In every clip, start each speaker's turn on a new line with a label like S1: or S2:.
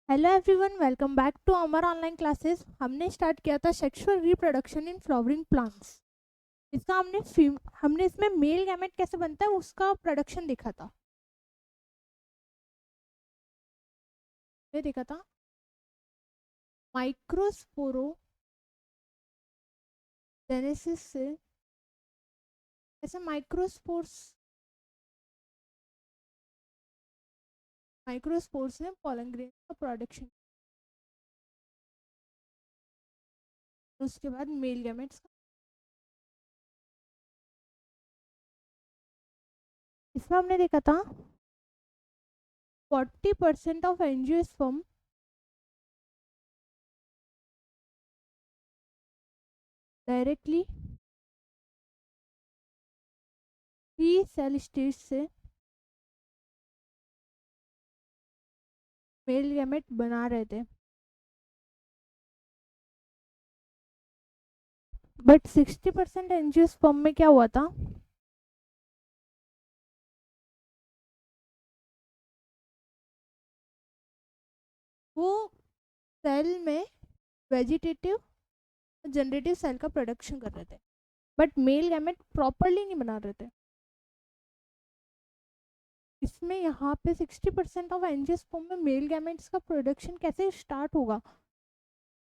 S1: Hello everyone, welcome back to Amar online classes. हमने start किया था sexual reproduction in flowering plants. इसका हमने इसमें मेल गैमेट कैसे बनता है उसका प्रोडक्शन देखा था। ये देखा था माइक्रोस्पोरोजेनेसिस से ऐसे माइक्रोस्पोर्स ने पॉलन ग्रेन का प्रोडक्शन, उसके बाद मेल गैमेट्स का। इसमें हमने देखा था 40% of angiosperm directly pre sale stage से मेल गैमेट बना रहे थे, बट 60% एंजियोस्पर्म में क्या हुआ था, वो सेल में वेजिटेटिव जनरेटिव सेल का प्रोडक्शन कर रहे थे, बट मेल गैमेट प्रॉपरली नहीं बना रहे थे। इसमें यहाँ पे 60% ऑफ एंजियोस्पर्म में मेल गैमेट्स का प्रोडक्शन कैसे स्टार्ट होगा,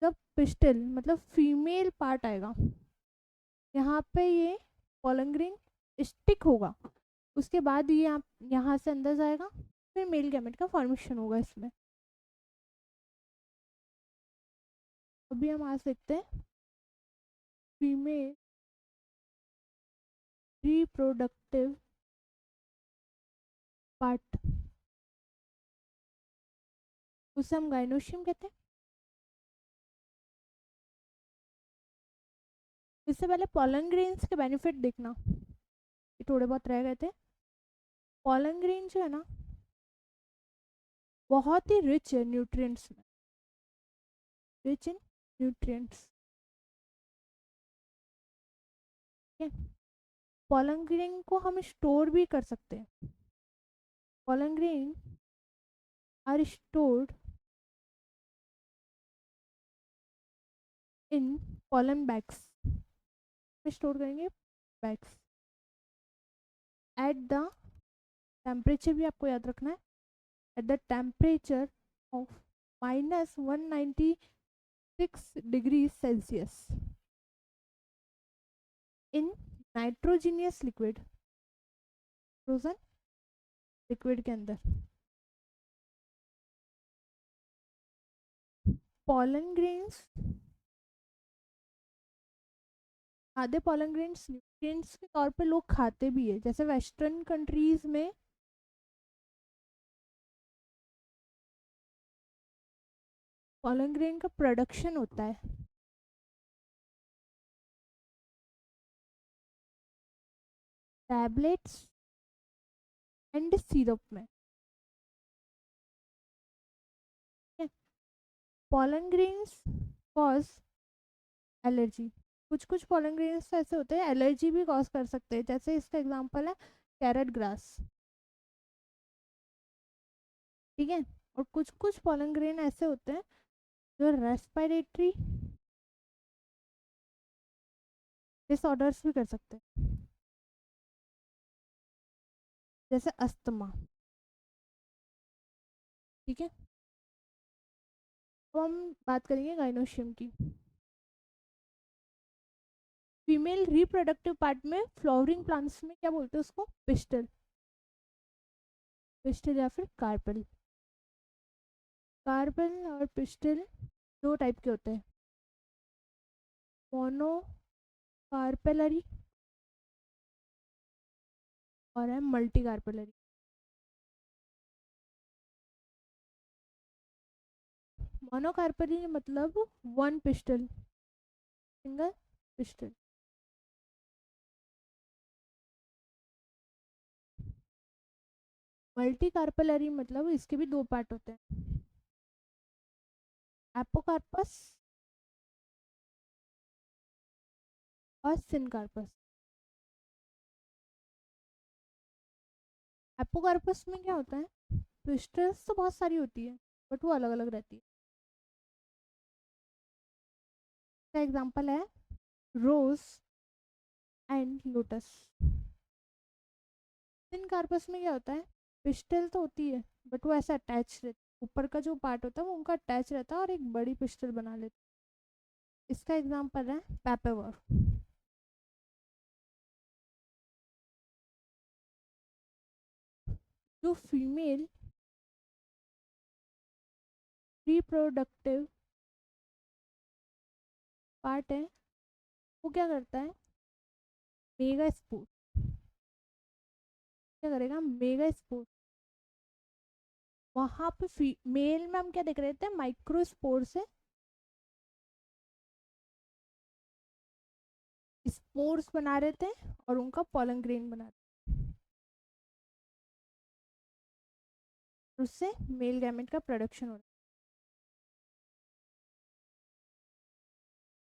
S1: जब पिस्टल मतलब फीमेल पार्ट आएगा, यहाँ पे ये पॉलन ग्रेन स्टिक होगा, उसके बाद ये यहाँ से अंदर जाएगा, फिर मेल गैमेट का फॉर्मेशन होगा इसमें। अभी हम आ सकते हैं फीमेल रिप्रोडक्टिव पार्ट, उसे हम गाइनोशियम कहते हैं। इससे पहले पॉलन ग्रेन्स के बेनिफिट देखना, ये थोड़े बहुत रह गए थे। पॉलन ग्रेन जो है ना, बहुत ही रिच है न्यूट्रिएंट्स में, रिच इन न्यूट्रिएंट्स। ठीक है, पॉलन ग्रेन को हम स्टोर भी कर सकते हैं। Pollen grain are stored in pollen bags, में स्टोर करेंगे बैग्स एट द टेम्परेचर, भी आपको याद रखना है, at the temperature of -196 degree Celsius in nitrogenous liquid, frozen liquid के अंदर। पॉलन ग्रेन्स, आधे पॉलन ग्रेन्स न्यूट्रिएंट्स के तौर पे लोग खाते भी है, जैसे वेस्टर्न कंट्रीज में पॉलन ग्रेन का प्रोडक्शन होता है टैबलेट्स एंड सिरप में। पॉलन ग्रेन्स कॉज एलर्जी, कुछ कुछ पॉलन ग्रेन्स तो ऐसे होते हैं एलर्जी भी कॉज कर सकते हैं, जैसे इसका एग्जांपल है कैरेट ग्रास। ठीक है, और कुछ कुछ पॉलन ग्रेन ऐसे होते हैं जो रेस्पिरेटरी डिसऑर्डर्स भी कर सकते हैं, जैसे अस्थमा। ठीक है, तो हम बात करेंगे गाइनोशियम की। फीमेल रिप्रोडक्टिव पार्ट में फ्लावरिंग प्लांट्स में क्या बोलते हैं उसको, पिस्टल, पिस्टल या फिर कार्पेल। कार्पेल और पिस्टल दो टाइप के होते हैं, मोनो कार्पेलरी और है मल्टी कार्पेलरी। मोनो कार्पेलरी मतलब one pistol, single pistol. Multi carpellary मतलब इसके भी दो पार्ट होते हैं, एपोकार्पस और सिनकार्पस। एपोकार्पस में क्या होता है, पिस्टल्स तो बहुत सारी होती है, बट वो अलग अलग रहती है। इसका एग्जाम्पल है रोज एंड लोटस। इन कार्पस में क्या होता है, पिस्टल तो होती है बट वो ऐसा अटैच रहता है, ऊपर का जो पार्ट होता है वो उनका अटैच रहता है और एक बड़ी पिस्टल बना लेते हैं। इसका एग्जाम्पल है पेपेवर। जो फीमेल रिप्रोडक्टिव पार्ट है वो क्या करता है, मेगा स्पोर। क्या करेगा, मेगा स्पोर। वहां पे मेल में हम क्या देख रहे थे, माइक्रोस्पोर से स्पोर्स बना रहे थे और उनका पॉलन ग्रेन बना रहे थे, उससे मेल गैमेट का प्रोडक्शन हो रहा है।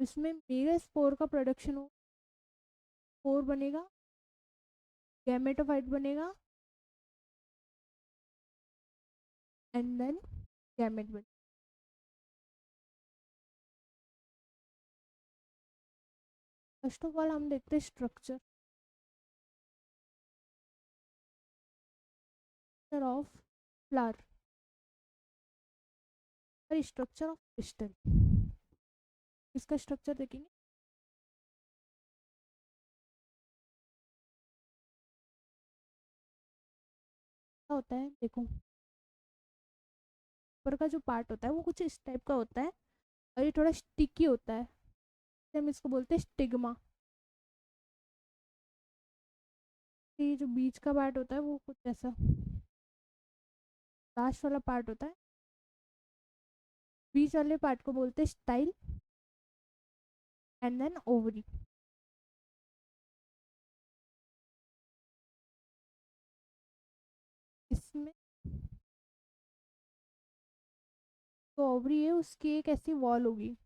S1: इसमें मेगा स्पोर का प्रोडक्शन हो, स्पोर बनेगा, गैमेटोफाइट बनेगा एंड देन गैमेट बनेगा। फर्स्ट ऑफ ऑल हम देखते हैं स्ट्रक्चर ऑफ फ्लावर और स्ट्रक्चर ऑफ पिस्टल। इसका स्ट्रक्चर देखेंगे, क्या होता है देखो, ऊपर का जो पार्ट होता है वो कुछ इस टाइप का होता है और ये थोड़ा स्टिकी होता है, हम इसको बोलते हैं स्टिग्मा। ये जो बीच का पार्ट होता है वो कुछ ऐसा, लास्ट वाला पार्ट होता है, बीच वाले पार्ट को बोलते हैं स्टाइल एंड देन ओवरी। इसमें तो ओवरी है, उसकी एक ऐसी वॉल होगी,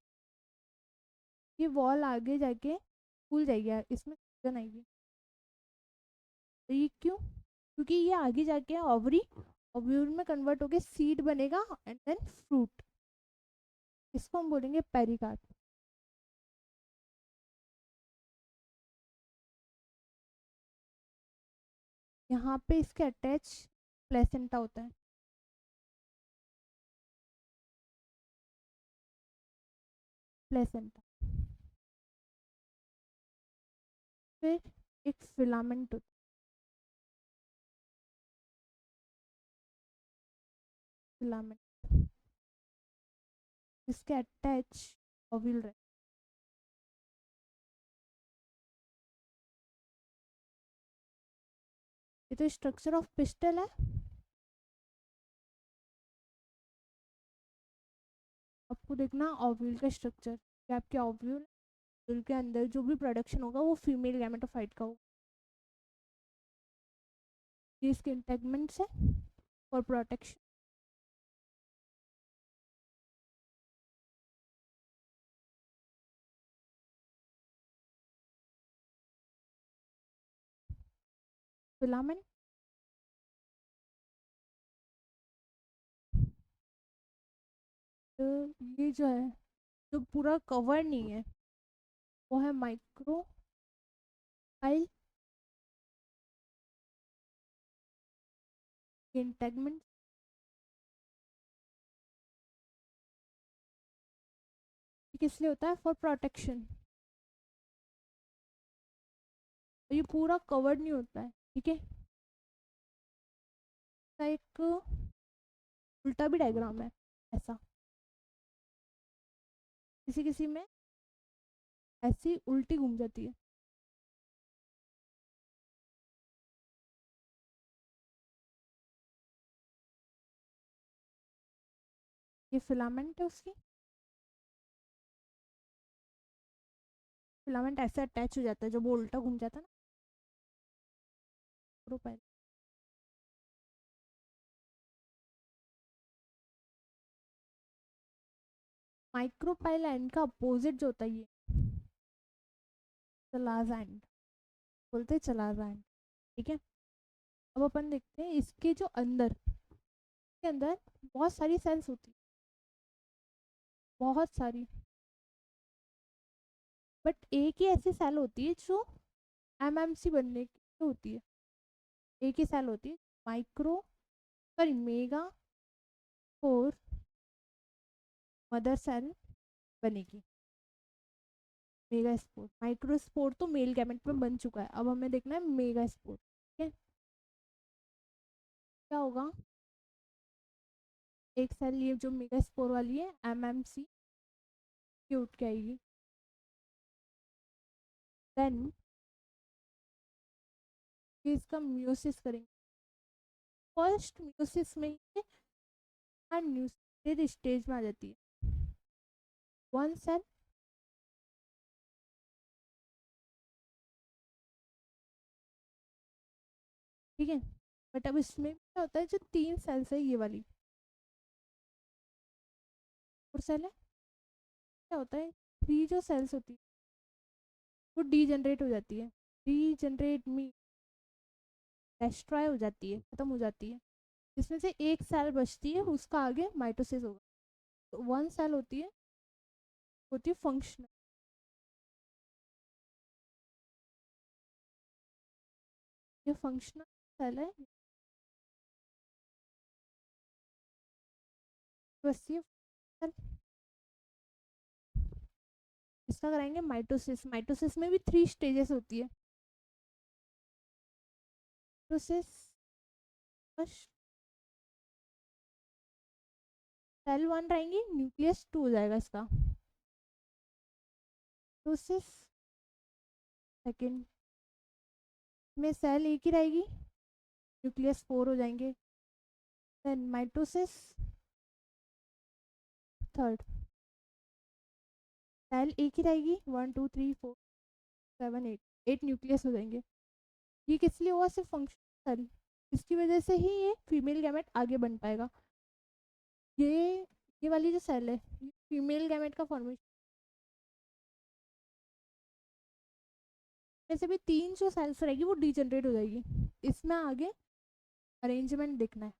S1: ये वॉल आगे जाके खुल जाएगी यार, इसमें सूजन आएगी। तो ये क्यों, क्योंकि ये आगे जाके ओवरी ओव्यूल में कन्वर्ट होके सीड बनेगा एंड देन फ्रूट। इसको हम बोलेंगे पेरिकार्प। यहाँ पे इसके अटैच प्लेसेंटा होता है, प्लेसेंटा। फिर एक फिलामेंट होता है, फिलामेंट, इसके अटैच ओव्यूल रहता है। ये तो स्ट्रक्चर ऑफ पिस्टल है। आपको देखना ओव्यूल का स्ट्रक्चर, कि आपके ओव्यूल के अंदर जो भी प्रोडक्शन होगा वो फीमेल गैमेटोफाइट का होगा। ये इसके इंटेगमेंट्स है फॉर प्रोटेक्शन। फिलामेंट, तो ये जो है, जो पूरा कवर नहीं है वो है माइक्रो पाइल, इंटेगमेंट। किस लिए होता है, फॉर प्रोटेक्शन। ये पूरा कवर्ड नहीं होता है, ठीक है। एक उल्टा भी डायग्राम है ऐसा, किसी किसी में ऐसी उल्टी घूम जाती है। ये फिलामेंट है उसकी, फिलामेंट ऐसे अटैच हो जाता है जब वो उल्टा घूम जाता है ना, प्रोपाइल। माइक्रोपाइल एंड का अपोजिट जो होता है ये चलाजा एंड, बोलते हैं चलाजा एंड, ठीक है। अब अपन देखते हैं इसके जो अंदर के अंदर बहुत सारी सेल्स होती है, बहुत सारी, बट एक ही ऐसी सेल होती है जो एमएमसी बनने की होती है। एक ही सेल होती है micro, sorry mega spore mother cell बनेगी। मेगा स्पोर, माइक्रो स्पोर तो मेल गैमेट में बन चुका है, अब हमें देखना है मेगा स्पोर। ठीक है, क्या होगा, एक सेल ये जो मेगा स्पोर वाली है एमएमसी की उठ के आएगी, देन ये इसका म्यूसिस करेंगे। फर्स्ट म्यूसिस में ये न्यूक्लियर स्टेज में आ जाती है। वन सेल, ठीक है, बट अब इसमें क्या होता है, जो तीन सेल्स है ये वाली और सेल है, क्या होता है, थ्री जो सेल्स होती है वो डीजनरेट हो जाती है। डीजनरेट मी डेस्ट्रॉय हो जाती है, खत्म हो जाती है, जिसमें से एक सेल बचती है, उसका आगे माइटोसिस होगा। तो वन सेल होती है फंक्शनल। ये फंक्शनल सेल है, बस ये सेल, इसका कराएंगे माइटोसिस। माइटोसिस में भी थ्री स्टेजेस होती है। माइटोसिस फर्स्ट, सेल वन रहेंगी, न्यूक्लियस टू हो जाएगा इसका। माइटोसिस सेकेंड में सेल एक ही रहेगी, न्यूक्लियस फोर हो जाएंगे। देन माइटोसिस थर्ड, सेल एक ही रहेगी, one two three four seven eight, eight nucleus हो जाएंगे। ये किस लिए हुआ, सिर्फ फंक्शन सेल, इसकी वजह से ही ये फीमेल गैमेट आगे बन पाएगा। ये ये वाली जो सेल है ये फीमेल गैमेट का फॉर्मेशन में से भी तीन जो सेल्स रहेगी वो डीजनरेट हो जाएगी। इसमें आगे अरेंजमेंट देखना है,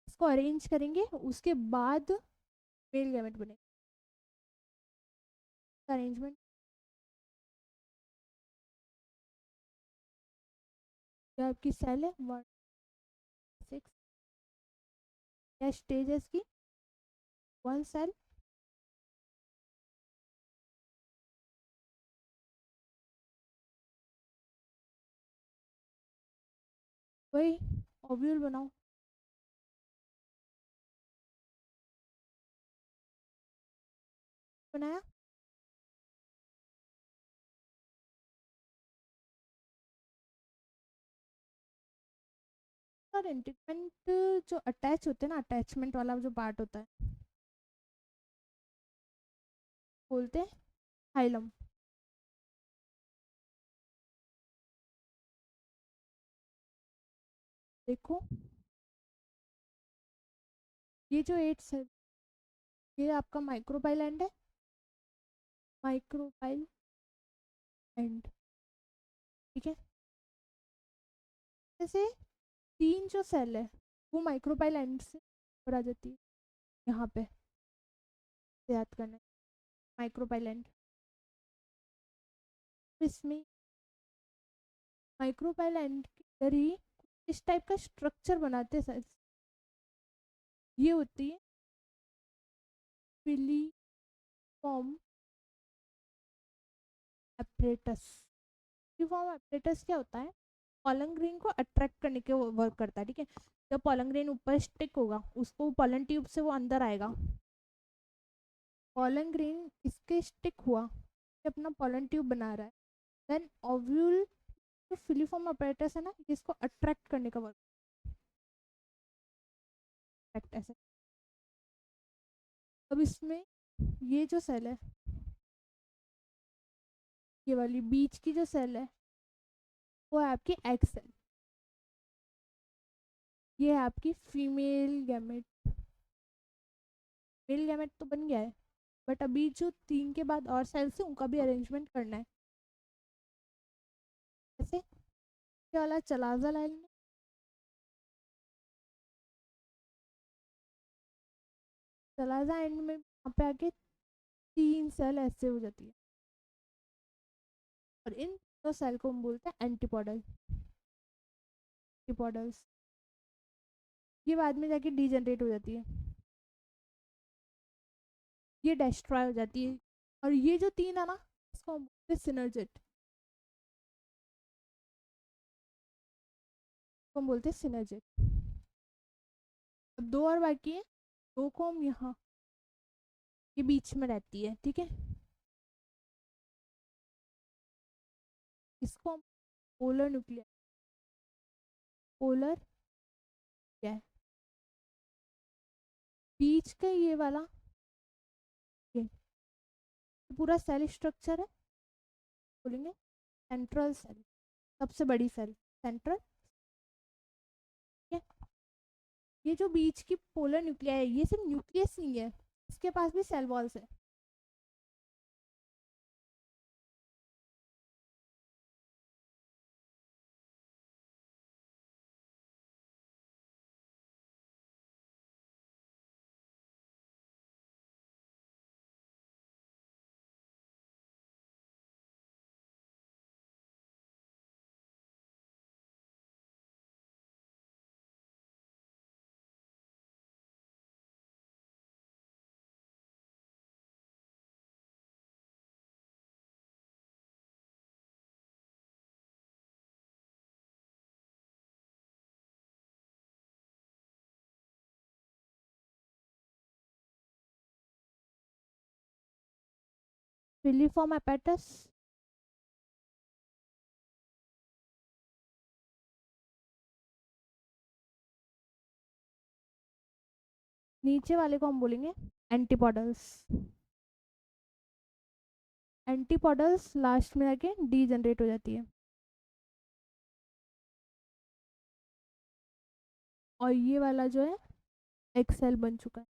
S1: इसको अरेंज करेंगे उसके बाद मेल गैमेट बनेगा। अरेंजमेंट, जो आपकी सेल है वन सिक्स, क्या स्टेज है इसकी, वन सेल, वही ओव्यूल बनाओ। बनाया, और इंटीग्रेंट जो अटैच होते हैं ना, अटैचमेंट वाला जो पार्ट होता है बोलते हैं हाइलम। देखो ये जो एट सेल, ये आपका माइक्रोपाइल एंड है, माइक्रोपाइल एंड, ठीक है। जैसे तीन जो सेल है वो माइक्रोपाइल एंड से ऊपर आ जाती है, यहाँ पे याद करना है माइक्रोपाइल एंड। इसमें माइक्रोपाइल एंड के अंदर ही इस टाइप का स्ट्रक्चर बनाते हैं सेल्स, ये होती है फिलीफॉर्म एपरेटस। फिलीफॉर्म एपरेटस क्या होता है, पॉलन ग्रेन को अट्रैक्ट करने के वर्क करता है, ठीक है। जब पॉलन ग्रेन ऊपर स्टिक होगा उसको पॉलन ट्यूब से वो अंदर आएगा, पॉलन ग्रेन इसके स्टिक हुआ, ये अपना पॉलन ट्यूब बना रहा है, देन ओव्यूल जो फिलीफॉर्म अपरेटस है ना, इसको अट्रैक्ट करने का वर्क, ऐसे। अब इसमें ये जो सेल है, ये वाली बीच की जो सेल है वो है आपकी एग सेल, ये है आपकी फीमेल गैमेट। मेल गैमेट तो बन गया है, बट अभी जो तीन के बाद और सेल्स है उनका भी अरेंजमेंट करना है। ऐसे ये वाला चलाजा लाइन में सलाजा एंड में यहाँ पे आके 3 सेल ऐसे हो जाती है, और इन तो सेल को हम बोलते हैं एंटीपोडल, एंटीपोडल्स। ये बाद में जाके डीजनरेट हो जाती है, ये डिस्ट्रॉय हो जाती है। और ये जो 3 है ना, इसको हम बोलते हैं सिनर्जिट, इसको हम बोलते हैं सिनर्जिट। अब 2 और बाकी है, 2 को हम यहाँ ये बीच में रहती है, ठीक है, इसको हम पोलर न्यूक्लियर, पोलर क्या है, बीच का ये वाला, ये पूरा सेल स्ट्रक्चर है, बोलेंगे सेंट्रल सेल, सबसे बड़ी सेल सेंट्रल। ठीक है, ये जो बीच की पोलर न्यूक्लिया है, ये सिर्फ न्यूक्लियस नहीं है, इसके पास भी सेल वॉल्स है। फिलीफॉर्म एपेटस, नीचे वाले को हम बोलेंगे एंटीपोडल्स, एंटीपोडल्स लास्ट में जाके डीजनरेट हो जाती है। और ये वाला जो है एक सेल बन चुका है,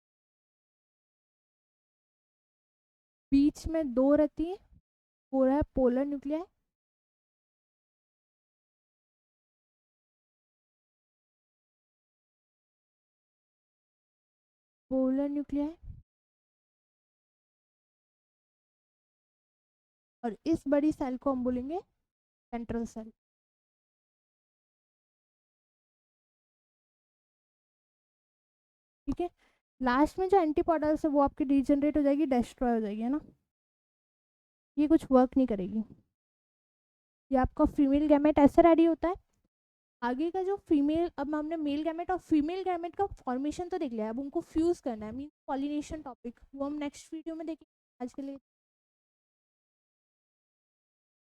S1: बीच में 2 रहती है, वो है पोलर न्यूक्लिया, पोलर न्यूक्लिया, और इस बड़ी सेल को हम बोलेंगे सेंट्रल सेल। ठीक है, लास्ट में जो एंटीपोडल्स है वो आपकी डीजनरेट हो जाएगी, डिस्ट्रॉय हो जाएगी, है ना, ये कुछ वर्क नहीं करेगी। ये आपका फीमेल गैमेट ऐसे रेडी होता है। आगे का जो फीमेल, अब हमने मेल गैमेट और फीमेल गैमेट का फॉर्मेशन तो देख लिया, अब उनको फ्यूज करना है, मीन पॉलिनेशन टॉपिक, वो हम नेक्स्ट वीडियो में देखेंगे। आज के लिए